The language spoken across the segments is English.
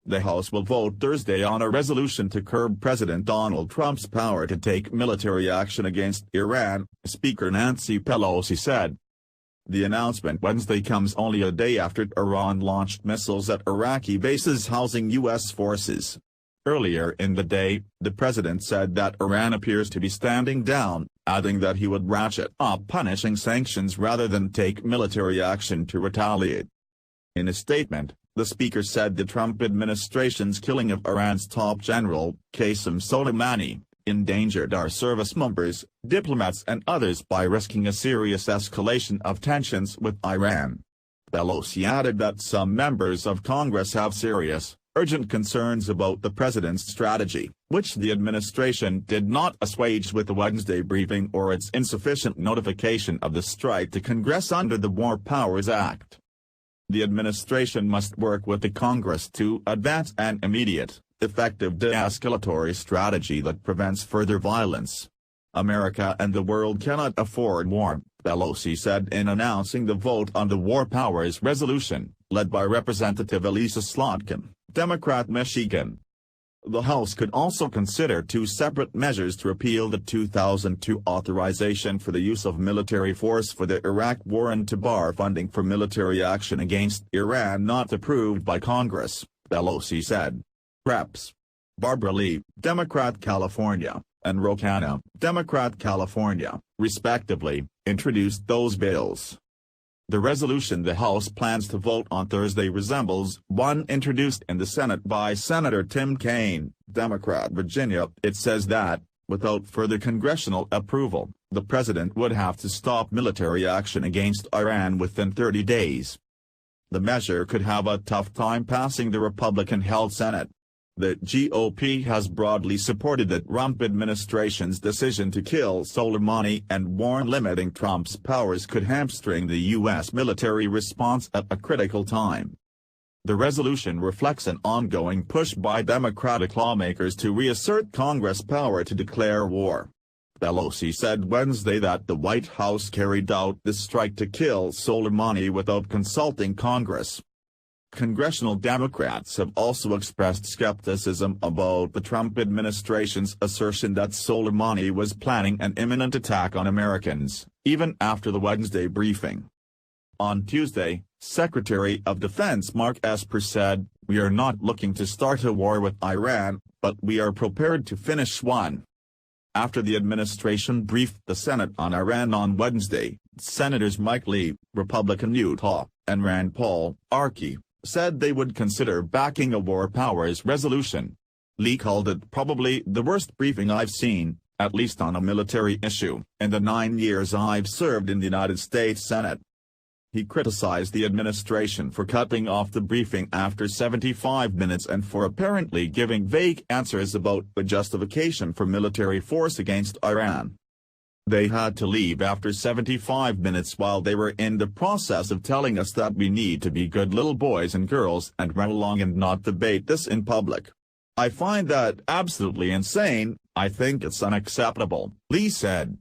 The House will vote Thursday on a resolution to curb President Donald Trump's power to take military action against Iran, Speaker Nancy Pelosi said. The announcement Wednesday comes only a day after Iran launched missiles at Iraqi bases housing U.S. forces. Earlier in the day, the president said that Iran appears to be standing down, adding that he would ratchet up punishing sanctions rather than take military action to retaliate. In a statement, the speaker said the Trump administration's killing of Iran's top general, Qasem Soleimani, endangered our service members, diplomats and others by risking a serious escalation of tensions with Iran. Pelosi added that some members of Congress have serious, urgent concerns about the president's strategy, which the administration did not assuage with the Wednesday briefing or its insufficient notification of the strike to Congress under the War Powers Act. The administration must work with the Congress to advance an immediate, effective de-escalatory strategy that prevents further violence. America and the world cannot afford war, Pelosi said in announcing the vote on the War Powers resolution, led by Representative Elisa Slotkin, Democrat Michigan. The House could also consider two separate measures to repeal the 2002 authorization for the use of military force for the Iraq War and to bar funding for military action against Iran not approved by Congress, Pelosi said. Reps. Barbara Lee, Democrat California, and Ro Khanna, Democrat California, respectively, introduced those bills. The resolution the House plans to vote on Thursday resembles one introduced in the Senate by Senator Tim Kaine, Democrat Virginia. It says that, without further congressional approval, the president would have to stop military action against Iran within 30 days. The measure could have a tough time passing the Republican-held Senate. The GOP has broadly supported the Trump administration's decision to kill Soleimani and warned limiting Trump's powers could hamstring the U.S. military response at a critical time. The resolution reflects an ongoing push by Democratic lawmakers to reassert Congress' power to declare war. Pelosi said Wednesday that the White House carried out the strike to kill Soleimani without consulting Congress. Congressional Democrats have also expressed skepticism about the Trump administration's assertion that Soleimani was planning an imminent attack on Americans, even after the Wednesday briefing. On Tuesday, Secretary of Defense Mark Esper said, "We are not looking to start a war with Iran, but we are prepared to finish one." After the administration briefed the Senate on Iran on Wednesday, Senators Mike Lee, Republican Utah, and Rand Paul, Arky, said they would consider backing a War Powers resolution. Lee called it probably the worst briefing I've seen, at least on a military issue, in the 9 years I've served in the United States Senate. He criticized the administration for cutting off the briefing after 75 minutes and for apparently giving vague answers about the justification for military force against Iran. They had to leave after 75 minutes while they were in the process of telling us that we need to be good little boys and girls and run along and not debate this in public. I find that absolutely insane. I think it's unacceptable, Lee said.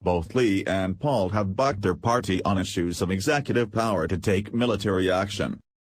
Both Lee and Paul have bucked their party on issues of executive power to take military action.